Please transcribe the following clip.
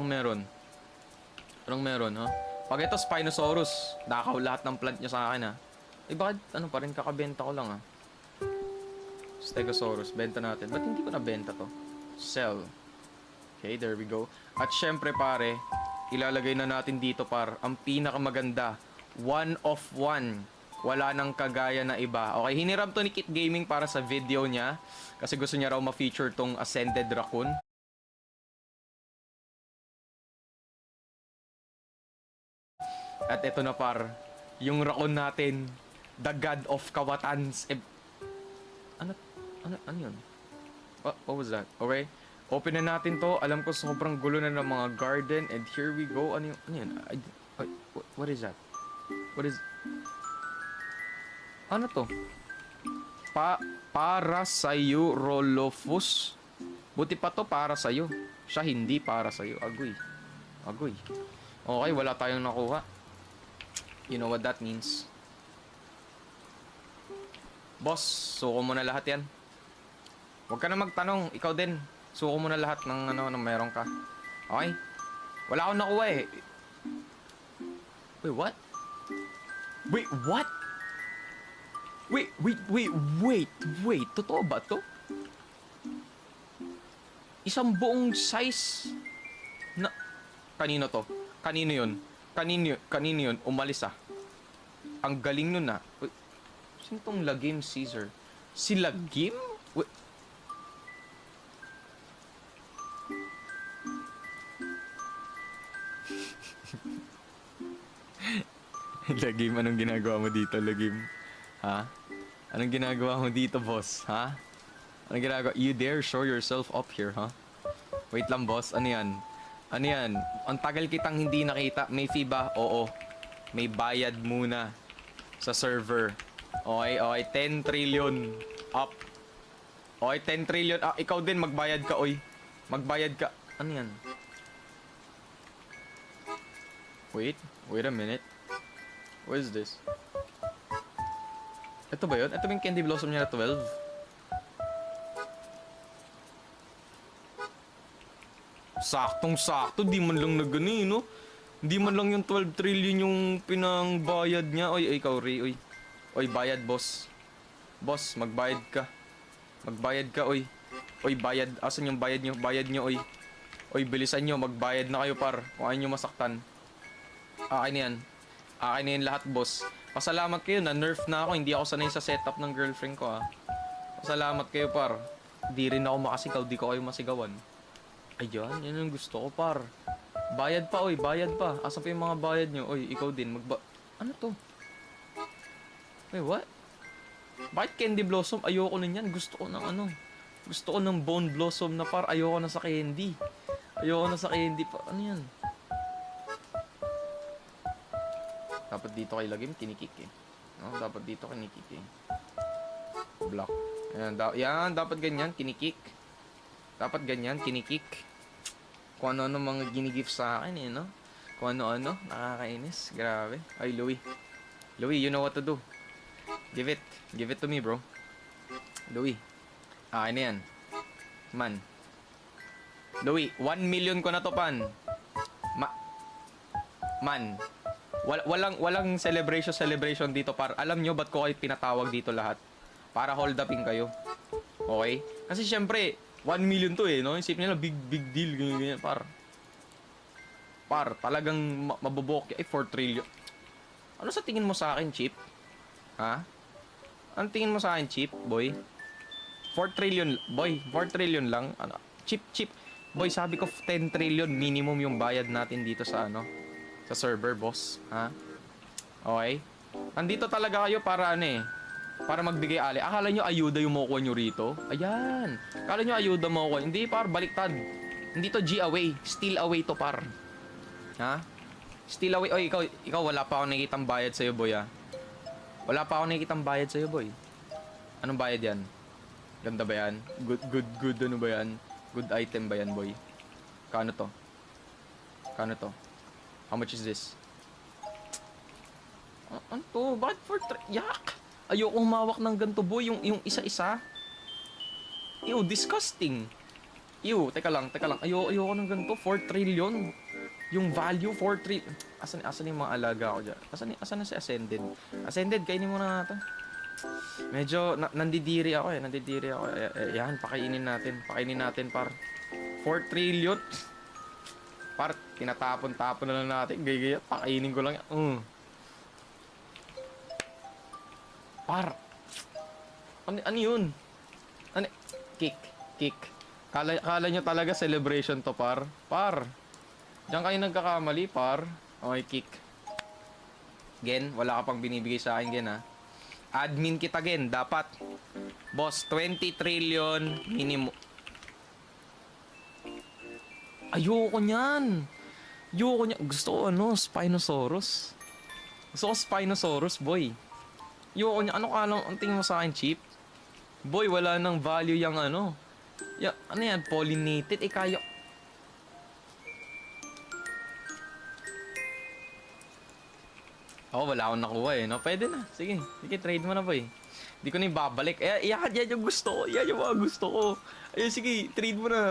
Anong meron? Anong meron, ha? Pag ito, Spinosaurus. Nakaw lahat ng plant niya sa akin, ha? Eh, bakit, ano pa rin, kakabenta ko lang, ha? Stegosaurus, benta natin. Ba't hindi ko nabenta to? Sell. Okay, there we go. At syempre, pare, ilalagay na natin dito, par, ang pinakamaganda. 1 of 1. Wala nang kagaya na iba. Okay, hiniram to ni Kit Gaming para sa video niya. Kasi gusto niya raw ma-feature tong Ascended Raccoon. At ito na, par, yung raccoon natin, the god of Kawatans. Ano yun? What was that? Okay, open na natin to. Alam ko sobrang gulo na ng mga garden. And here we go. Ano yun? What is that? What is... Ano to? Para sa'yo, Rolofus. Buti pa to para sa'yo. Siya hindi para sa'yo. Agoy. Okay, wala tayong nakuha. You know what that means. Boss, suko mo na lahat yan. Huwag ka na magtanong. Ikaw din. Suko mo na lahat ng ano, meron ka. Okay? Wala akong nakuha eh. Wait, what? Wait, what? Wait. Totoo ba to? Isang buong size na... Kanino to? Kanino yun? Kanino yun? Umalis ah. Ang galing nun ah. Wait, sino tong Lagim Caesar? Si Lagim? Wait. Lagim, anong ginagawa mo dito, Lagim? Ha? Anong ginagawa mo dito, boss? Ha? Anong ginagawa? You dare show yourself up here, ha? Wait lang, boss. Ano yan? Ano yan? Ang tagal kitang hindi nakita. May fee ba? Oo. May bayad muna sa server. Okay. 10 trillion up. Okay, 10 trillion. Ah, ikaw din magbayad ka, oy. Magbayad ka. Ano yan? Wait a minute. What is this? Ito ba yun? Ito ba yung Candy Blossom niya na 12? Saktong-sakto. Di man lang nagani, no? Di man lang yung 12 trillion yung pinangbayad niya. Oy, ikaw, Ray. Oy, bayad, boss. Boss, magbayad ka. Magbayad ka, oy. Oy, bayad. Asan yung bayad nyo? Bayad nyo, oy. Oy, bilisan nyo. Magbayad na kayo, par. Kung ayaw nyo masaktan. Akin yan. Akin na yan lahat, boss. Pasalamat kayo, na-nerf na ako. Hindi ako sanay sa setup ng girlfriend ko, ha. Pasalamat kayo, par. Di rin ako makasigaw. Di ko kayo masigawan. Ayan, yan ang gusto ko, par. Bayad pa, oy. Bayad pa. Asa pa yung mga bayad nyo? Oy, ikaw din. Ano to? Wait, what? Bakit Candy Blossom? Ayoko na yan. Gusto ko ng ano. Gusto ko ng Bone Blossom na par. Ayoko na sa candy. Ayoko na sa candy pa. Ano yan? Dapat dito kay Lagim, kinikik eh. No? Dapat dito kinikik eh. Block. Ayan, yan, dapat ganyan, kinikik. Dapat ganyan, kinikik. Kung ano-ano mga ginigift sa akin eh, no? Kung ano-ano, nakakainis. Grabe. Ay, Louie. Louie, you know what to do. Give it to me, bro. Louie. Akin na yan. Man. Louie, 1 million ko na to, pan. Man. Walang celebration dito, par. Alam nyo ba't ko kayo pinatawag dito lahat? Para hold upin kayo. Okay? Kasi syempre, 1 million to eh, no? Isip nila, big deal, ganyan, par. Par, talagang mabubok. Ay, 4 trillion. Ano sa tingin mo sa akin, Chip? Ha? Ano tingin mo sa akin, Chip, boy? 4 trillion, boy. 4 trillion lang. Ano? Chip. Boy, sabi ko 10 trillion minimum yung bayad natin dito sa ano? Sa server, boss. Ha? Okay? Nandito talaga kayo para ano eh. Para magbigay ali. Akala nyo ayuda yung makukuha nyo rito? Ayan. Akala nyo ayuda makukuha. Hindi, par. Baliktad. Hindi to G away. Steal away to, par. Ha? Steal away. Oy, ikaw wala pa ako nakikitang bayad sa'yo, boy, ha? Wala pa ako nakikitang bayad sa'yo, boy. Anong bayad yan? Ganda ba yan? Good. Ano ba yan? Good item ba yan, boy? Kano to? How much is this? Ano to? Bakit yak! Ayoko humawak ng ganito, boy. Yung isa-isa. Ew, disgusting. Teka lang. Ayoko ng ganito. 4 trillion. Yung value, 4 trillion. Asan yung mga alaga ko dyan? Asan na si Ascended? Ascended, kainin mo na ito. Medyo, nandidiri ako. Yan, pakainin natin, par. 4 trillion. Par, tinatapon-tapon na lang natin. Gaya, pakainin ko lang yan. Par. Ano yun? Kick. Kala nyo talaga celebration to, par. Par. Diyan kayo nagkakamali, par. Okay, kick. Gen, wala ka pang binibigay sa akin, Gen, ha? Admin kita, Gen. Dapat. Boss, 20 trillion minimum. Ayoko niyan. Gusto ko, Spinosaurus. Gusto ko Spinosaurus, boy. Ayoko niya. Ano ka lang, ang tingin mo sa akin, cheap? Boy, wala nang value yung ano yan, pollinated, kaya. Wala akong nakuha no? Pwede na. Sige, trade mo na, boy. Hindi ko na ibabalik. Yan yung gusto ko. Yan yung mga gusto ko. Ayun, sige, trade mo na.